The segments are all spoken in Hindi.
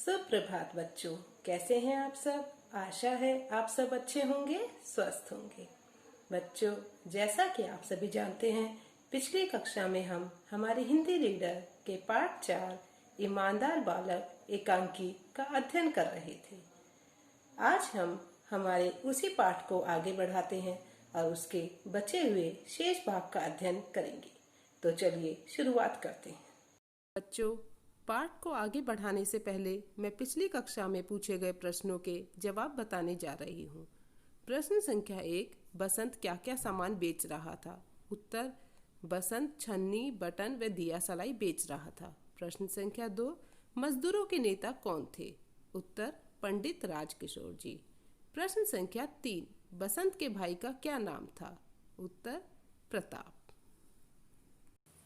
सुप्रभात बच्चों, कैसे हैं आप सब। आशा है आप सब अच्छे होंगे, स्वस्थ होंगे। बच्चों, जैसा कि आप सभी जानते हैं, पिछली कक्षा में हम हमारे हिंदी रीडर के पाठ 4 ईमानदार बालक एकांकी का अध्ययन कर रहे थे। आज हम हमारे उसी पाठ को आगे बढ़ाते हैं और उसके बचे हुए शेष भाग का अध्ययन करेंगे। तो चलिए शुरुआत करते हैं। बच्चों, पाठ को आगे बढ़ाने से पहले मैं पिछली कक्षा में पूछे गए प्रश्नों के जवाब बताने जा रही हूँ। प्रश्न संख्या 1, बसंत क्या क्या सामान बेच रहा था। उत्तर, बसंत छन्नी, बटन व दिया सलाई बेच रहा था। प्रश्न संख्या 2, मजदूरों के नेता कौन थे। उत्तर, पंडित राजकिशोर जी। प्रश्न संख्या 3, बसंत के भाई का क्या नाम था। उत्तर, प्रताप।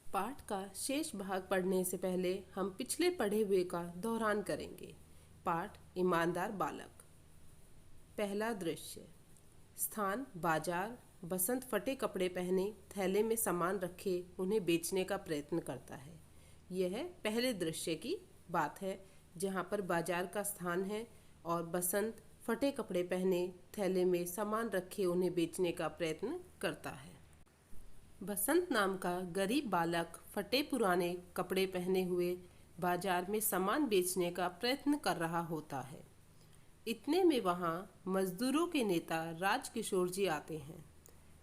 पाठ का शेष भाग पढ़ने से पहले हम पिछले पढ़े हुए का दोहरान करेंगे। पाठ ईमानदार बालक। पहला दृश्य। स्थान बाजार। बसंत फटे कपड़े पहने थैले में सामान रखे उन्हें बेचने का प्रयत्न करता है। यह पहले दृश्य की बात है, जहाँ पर बाजार का स्थान है और बसंत फटे कपड़े पहने थैले में सामान रखे उन्हें बेचने का प्रयत्न करता है। बसंत नाम का गरीब बालक फटे पुराने कपड़े पहने हुए बाजार में सामान बेचने का प्रयत्न कर रहा होता है। इतने में वहाँ मजदूरों के नेता राजकिशोर जी आते हैं,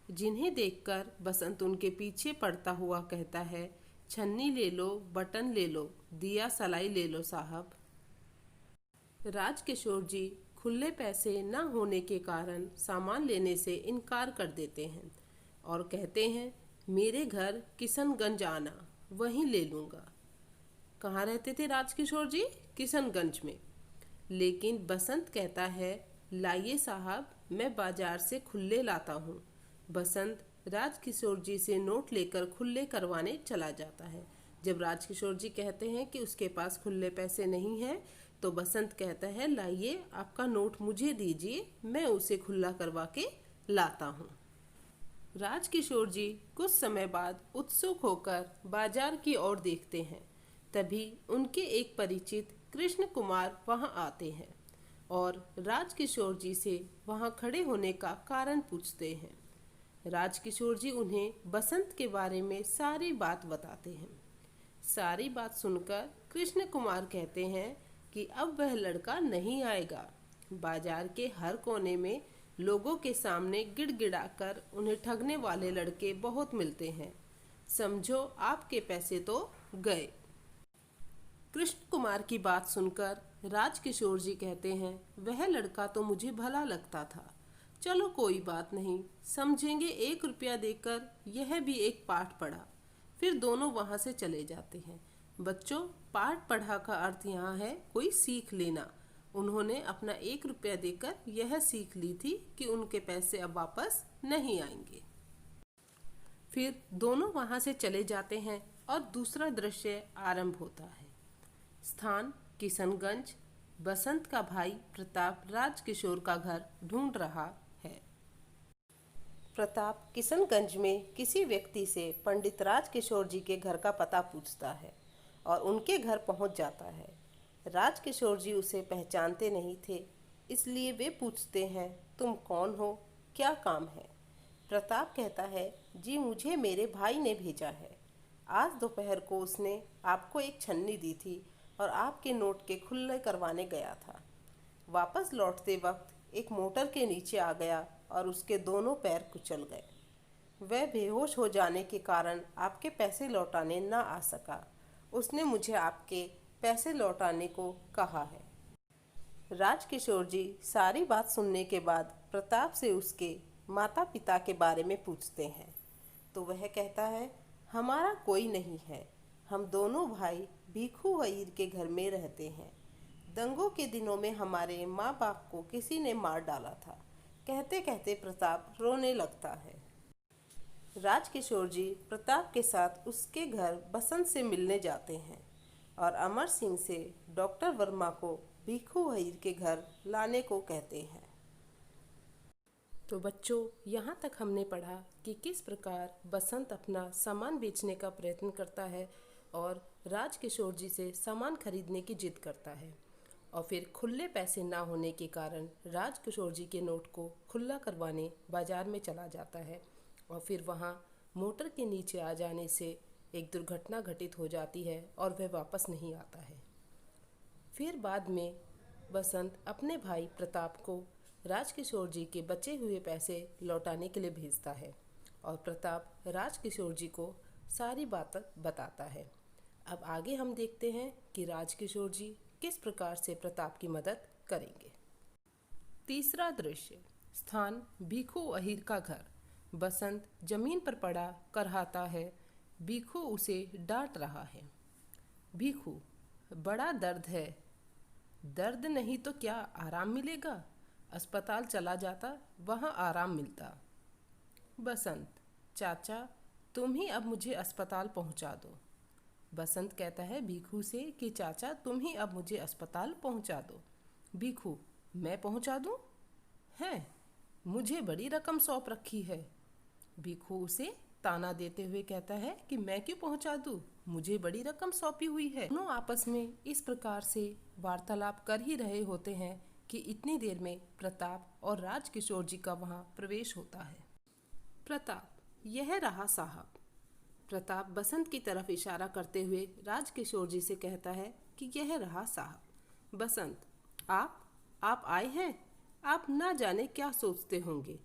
जिन्हें देखकर बसंत उनके पीछे पड़ता हुआ कहता है, छन्नी ले लो, बटन ले लो, दिया सलाई ले लो साहब। राजकिशोर जी खुले पैसे न होने के कारण सामान लेने से इनकार कर देते हैं और कहते हैं, मेरे घर किशनगंज आना, वहीं ले लूँगा। कहाँ रहते थे राजकिशोर जी? किशनगंज में। लेकिन बसंत कहता है, लाइए साहब, मैं बाजार से खुले लाता हूँ। बसंत राजकिशोर जी से नोट लेकर खुले करवाने चला जाता है। जब राजकिशोर जी कहते हैं कि उसके पास खुले पैसे नहीं हैं, तो बसंत कहता है, लाइए आपका नोट मुझे दीजिए, मैं उसे खुला करवा के लाता हूँ। राजकिशोर जी कुछ समय बाद उत्सुक होकर बाजार की ओर देखते हैं। तभी उनके एक परिचित कृष्ण कुमार वहां आते हैं और राजकिशोर जी से वहां खड़े होने का कारण पूछते हैं। राजकिशोर जी उन्हें बसंत के बारे में सारी बात बताते हैं। सारी बात सुनकर कृष्ण कुमार कहते हैं कि अब वह लड़का नहीं आएगा। बाजार के हर कोने में लोगों के सामने गिड़गिड़ाकर उन्हें ठगने वाले लड़के बहुत मिलते हैं। समझो आपके पैसे तो गए। कृष्ण कुमार की बात सुनकर राजकिशोर जी कहते हैं, वह लड़का तो मुझे भला लगता था। चलो कोई बात नहीं, समझेंगे, 1 रुपया देकर यह भी एक पाठ पढ़ा। फिर दोनों वहाँ से चले जाते हैं। बच्चों, पाठ पढ़ा का अर्थ यहाँ है कोई सीख लेना। उन्होंने अपना 1 रुपया देकर यह सीख ली थी कि उनके पैसे अब वापस नहीं आएंगे। फिर दोनों वहां से चले जाते हैं और दूसरा दृश्य आरंभ होता है। स्थान किशनगंज। बसंत का भाई प्रताप राजकिशोर का घर ढूंढ रहा है। प्रताप किशनगंज में किसी व्यक्ति से पंडित राजकिशोर जी के घर का पता पूछता है और उनके घर पहुंच जाता है। राजकिशोर जी उसे पहचानते नहीं थे, इसलिए वे पूछते हैं, तुम कौन हो, क्या काम है। प्रताप कहता है, जी मुझे मेरे भाई ने भेजा है। आज दोपहर को उसने आपको एक छन्नी दी थी और आपके नोट के खुले करवाने गया था। वापस लौटते वक्त एक मोटर के नीचे आ गया और उसके दोनों पैर कुचल गए। वह बेहोश हो जाने के कारण आपके पैसे लौटाने न आ सका। उसने मुझे आपके पैसे लौटाने को कहा है। राजकिशोर जी सारी बात सुनने के बाद प्रताप से उसके माता पिता के बारे में पूछते हैं, तो वह कहता है, हमारा कोई नहीं है। हम दोनों भाई भीखू वहीर के घर में रहते हैं। दंगों के दिनों में हमारे माँ बाप को किसी ने मार डाला था। कहते कहते प्रताप रोने लगता है। राजकिशोर जी प्रताप के साथ उसके घर बसंत से मिलने जाते हैं और अमर सिंह से डॉक्टर वर्मा को भीखू वहीर के घर लाने को कहते हैं। तो बच्चों, यहाँ तक हमने पढ़ा कि किस प्रकार बसंत अपना सामान बेचने का प्रयत्न करता है और राजकिशोर जी से सामान खरीदने की जिद करता है। और फिर खुले पैसे ना होने के कारण राजकिशोर जी के नोट को खुला करवाने बाजार में चला जाता है और फिर वहाँ मोटर के नीचे आ जाने से एक दुर्घटना घटित हो जाती है और वह वापस नहीं आता है। फिर बाद में बसंत अपने भाई प्रताप को राजकिशोर जी के बचे हुए पैसे लौटाने के लिए भेजता है और प्रताप राजकिशोर जी को सारी बात बताता है। अब आगे हम देखते हैं कि राजकिशोर जी किस प्रकार से प्रताप की मदद करेंगे। तीसरा दृश्य, स्थान भीखू अहीर का घर। बसंत जमीन पर पड़ा करहाता है। भीखू उसे डांट रहा है। भीखू, बड़ा दर्द है। दर्द नहीं तो क्या आराम मिलेगा? अस्पताल चला जाता, वहाँ आराम मिलता। बसंत, चाचा तुम ही अब मुझे अस्पताल पहुँचा दो। बसंत कहता है भीखू से कि चाचा तुम ही अब मुझे अस्पताल पहुँचा दो। भीखू, मैं पहुँचा दूँ? हैं, मुझे बड़ी रकम सौंप रखी है। भीखू उसे ताना देते हुए कहता है कि मैं क्यों पहुँचा दूँ, मुझे बड़ी रकम सौंपी हुई है। दोनों आपस में इस प्रकार से वार्तालाप कर ही रहे होते हैं कि इतनी देर में प्रताप और राजकिशोर जी का वहाँ प्रवेश होता है। प्रताप, यह रहा साहब। प्रताप बसंत की तरफ इशारा करते हुए राजकिशोर जी से कहता है कि यह रहा साहब। बसंत, आप आए हैं? आप ना जाने क्या सोचते होंगे।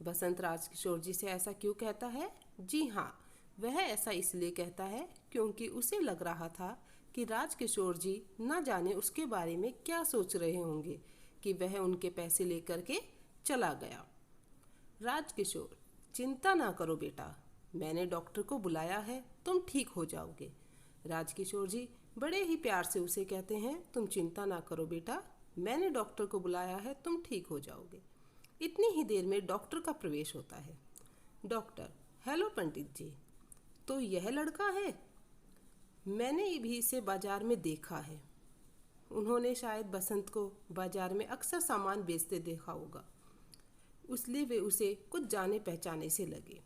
बसंत राजकिशोर जी से ऐसा क्यों कहता है? जी हाँ, वह ऐसा इसलिए कहता है क्योंकि उसे लग रहा था कि राजकिशोर जी ना जाने उसके बारे में क्या सोच रहे होंगे कि वह उनके पैसे लेकर के चला गया। राजकिशोर, चिंता ना करो बेटा, मैंने डॉक्टर को बुलाया है, तुम ठीक हो जाओगे। राजकिशोर जी बड़े ही प्यार से उसे कहते हैं, तुम चिंता ना करो बेटा, मैंने डॉक्टर को बुलाया है, तुम ठीक हो जाओगे। इतनी ही देर में डॉक्टर का प्रवेश होता है। डॉक्टर, हेलो पंडित जी, तो यह लड़का है? मैंने भी इसे बाजार में देखा है। उन्होंने शायद बसंत को बाजार में अक्सर सामान बेचते देखा होगा, इसलिए वे उसे कुछ जाने पहचाने से लगे।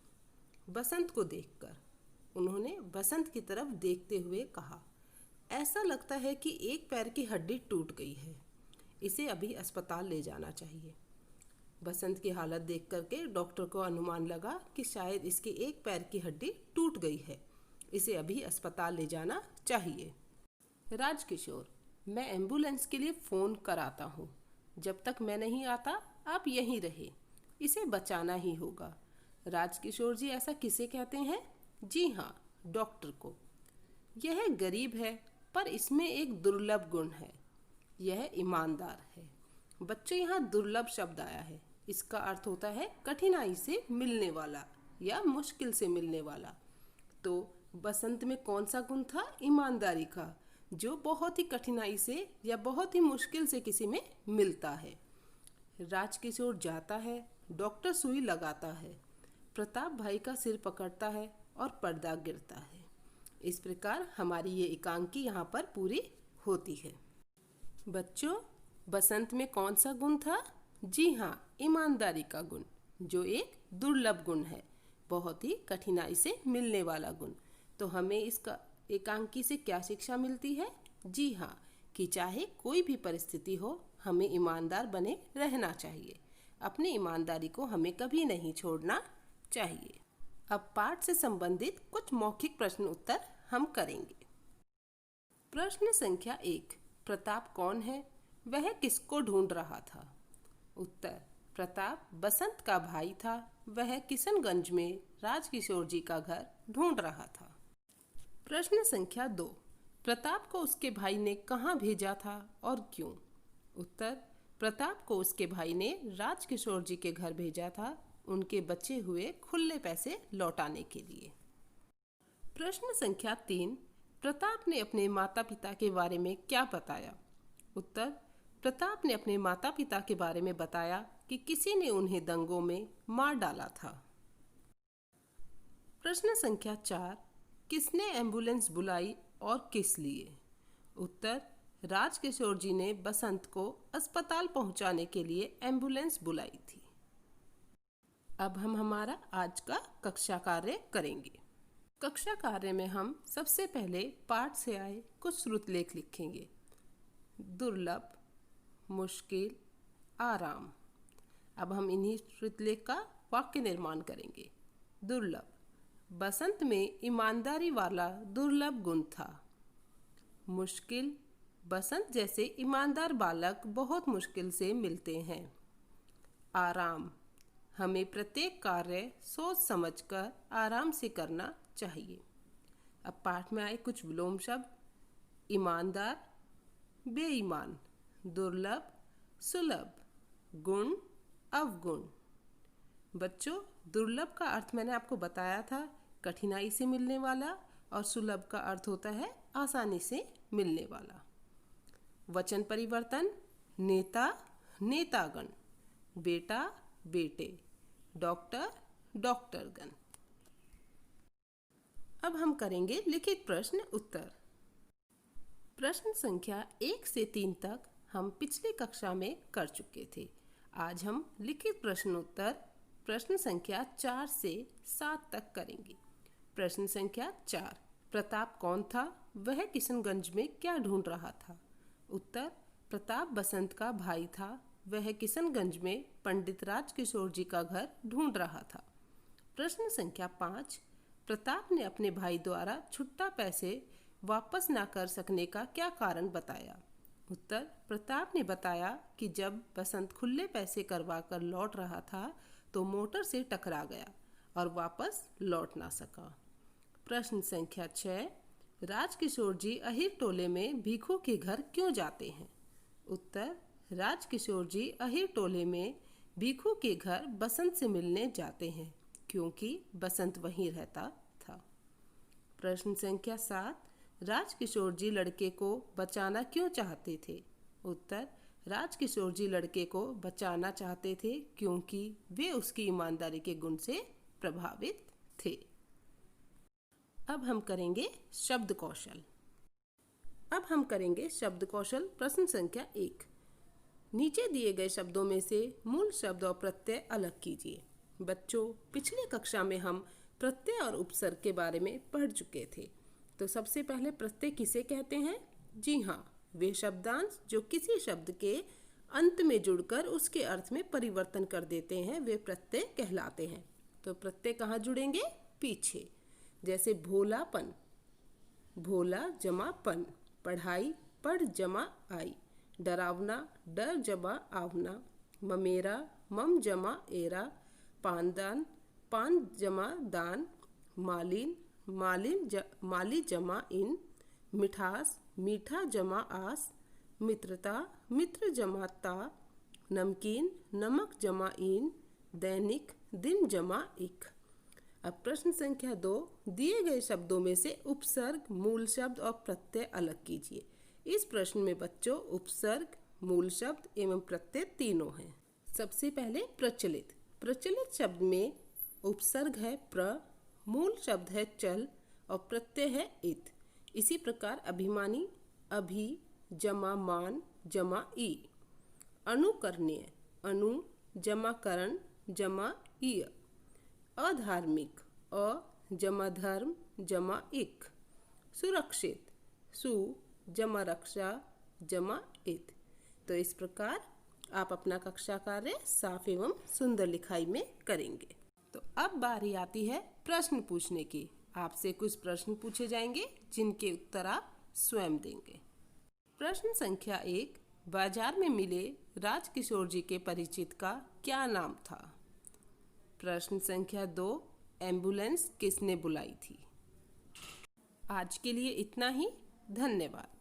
बसंत को देखकर उन्होंने बसंत की तरफ देखते हुए कहा, ऐसा लगता है कि एक पैर की हड्डी टूट गई है, इसे अभी अस्पताल ले जाना चाहिए। बसंत की हालत देख करके डॉक्टर को अनुमान लगा कि शायद इसके एक पैर की हड्डी टूट गई है, इसे अभी अस्पताल ले जाना चाहिए। राजकिशोर, मैं एम्बुलेंस के लिए फ़ोन कराता हूँ, जब तक मैं नहीं आता आप यहीं रहे, इसे बचाना ही होगा। राजकिशोर जी ऐसा किसे कहते हैं? जी हाँ, डॉक्टर को। यह गरीब है पर इसमें एक दुर्लभ गुण है, यह ईमानदार है। बच्चों, यहाँ दुर्लभ शब्द आया है, इसका अर्थ होता है कठिनाई से मिलने वाला या मुश्किल से मिलने वाला। तो बसंत में कौन सा गुण था? ईमानदारी का, जो बहुत ही कठिनाई से या बहुत ही मुश्किल से किसी में मिलता है। राजकिशोर जाता है, डॉक्टर सुई लगाता है, प्रताप भाई का सिर पकड़ता है और पर्दा गिरता है। इस प्रकार हमारी ये एकांकी यहाँ पर पूरी होती है। बच्चों, बसंत में कौन सा गुण था? जी हाँ, ईमानदारी का गुण, जो एक दुर्लभ गुण है, बहुत ही कठिनाई से मिलने वाला गुण। तो हमें इसका एकांकी से क्या शिक्षा मिलती है? जी हाँ, कि चाहे कोई भी परिस्थिति हो, हमें ईमानदार बने रहना चाहिए। अपनी ईमानदारी को हमें कभी नहीं छोड़ना चाहिए। अब पाठ से संबंधित कुछ मौखिक प्रश्न उत्तर हम करेंगे। प्रश्न संख्या 1, प्रताप कौन है? वह किसको ढूंढ रहा था? उत्तर, प्रताप बसंत का भाई था, वह किशनगंज में राजकिशोर जी का घर ढूंढ रहा था। प्रश्न संख्या 2, प्रताप को उसके भाई ने कहाँ भेजा था और क्यों? उत्तर, प्रताप को उसके भाई ने राजकिशोर जी के घर भेजा था, उनके बचे हुए खुले पैसे लौटाने के लिए। प्रश्न संख्या 3, प्रताप ने अपने माता पिता के बारे में क्या बताया? उत्तर, प्रताप ने अपने माता पिता के बारे में बताया कि किसी ने उन्हें दंगों में मार डाला था। प्रश्न संख्या 4, किसने एम्बुलेंस बुलाई और किस लिए? उत्तर, राजकिशोर जी ने बसंत को अस्पताल पहुंचाने के लिए एम्बुलेंस बुलाई थी। अब हम हमारा आज का कक्षा कार्य करेंगे। कक्षा कार्य में हम सबसे पहले पाठ से आए कुछ श्रुतलेख लिखेंगे। दुर्लभ, मुश्किल, आराम। अब हम इन्हीं श्रुतलेख का वाक्य निर्माण करेंगे। दुर्लभ, बसंत में ईमानदारी वाला दुर्लभ गुण था। मुश्किल, बसंत जैसे ईमानदार बालक बहुत मुश्किल से मिलते हैं। आराम, हमें प्रत्येक कार्य सोच समझकर आराम से करना चाहिए। अब पाठ में आए कुछ विलोम शब्द। ईमानदार, बेईमान, दुर्लभ, सुलभ, गुण, अवगुण। बच्चों, दुर्लभ का अर्थ मैंने आपको बताया था, कठिनाई से मिलने वाला, और सुलभ का अर्थ होता है आसानी से मिलने वाला। वचन परिवर्तन। नेता, नेतागण, बेटा, बेटे, डॉक्टर, डॉक्टरगण। अब हम करेंगे लिखित प्रश्न उत्तर। प्रश्न संख्या 1 से 3 तक हम पिछली कक्षा में कर चुके थे। आज हम लिखित प्रश्न उत्तर प्रश्न संख्या 4 से 7 तक करेंगे। प्रश्न संख्या 4, प्रताप कौन था? वह किशनगंज में क्या ढूंढ रहा था? उत्तर, प्रताप बसंत का भाई था। वह किशनगंज में पंडित राजकिशोर जी का घर ढूंढ रहा था। प्रश्न संख्या 5, प्रताप ने अपने भाई द्वारा छुट्टा पैसे वापस ना कर सकने का क्या कारण बताया? उत्तर, प्रताप ने बताया कि जब बसंत खुले पैसे करवा कर लौट रहा था तो मोटर से टकरा गया और वापस लौट ना सका। प्रश्न संख्या 6, राजकिशोर जी अहिर टोले में भीखू के घर क्यों जाते हैं? उत्तर, राजकिशोर जी अहिर टोले में भीखू के घर बसंत से मिलने जाते हैं क्योंकि बसंत वहीं रहता था। प्रश्न संख्या 7, राजकिशोर जी लड़के को बचाना क्यों चाहते थे? उत्तर, राजकिशोर जी लड़के को बचाना चाहते थे क्योंकि वे उसकी ईमानदारी के गुण से प्रभावित थे। अब हम करेंगे शब्द कौशल। प्रश्न संख्या 1, नीचे दिए गए शब्दों में से मूल शब्द और प्रत्यय अलग कीजिए। बच्चों, पिछली कक्षा में हम प्रत्यय और उपसर्ग के बारे में पढ़ चुके थे। तो सबसे पहले प्रत्यय किसे कहते हैं? जी हाँ, वे शब्दांश जो किसी शब्द के अंत में जुड़कर उसके अर्थ में परिवर्तन कर देते हैं, वे प्रत्यय कहलाते हैं। तो प्रत्यय कहाँ जुड़ेंगे? पीछे। जैसे भोलापन, भोला जमा पन, पढ़ाई, पढ़ जमा आई, डरावना, डर जमा आवना, ममेरा, मम जमा एरा, पानदान, पान जमा दान, मालिन, माली जमा इन, मिठास, मीठा जमा आस, मित्रता, मित्र जमा ता, नमकीन, नमक जमा इन, दैनिक, दिन जमा इक। अब प्रश्न संख्या 2, दिए गए शब्दों में से उपसर्ग, मूल शब्द और प्रत्यय अलग कीजिए। इस प्रश्न में बच्चों उपसर्ग, मूल शब्द एवं प्रत्यय तीनों हैं। सबसे पहले प्रचलित। प्रचलित शब्द में उपसर्ग है प्र, मूल शब्द है चल और प्रत्यय है इत। इसी प्रकार अभिमानी, अभि जमा मान जमा ई। अनुकरणीय, अनु जमा करण जमा इय। अधार्मिक, अ जमा धर्म जमा इक। सुरक्षित, सु जमा रक्षा जमा इत। तो इस प्रकार आप अपना कक्षा कार्य साफ एवं सुंदर लिखाई में करेंगे। तो अब बारी आती है प्रश्न पूछने की। आपसे कुछ प्रश्न पूछे जाएंगे जिनके उत्तर आप स्वयं देंगे। प्रश्न संख्या 1, बाजार में मिले राजकिशोर जी के परिचित का क्या नाम था? प्रश्न संख्या 2, एम्बुलेंस किसने बुलाई थी? आज के लिए इतना ही। धन्यवाद।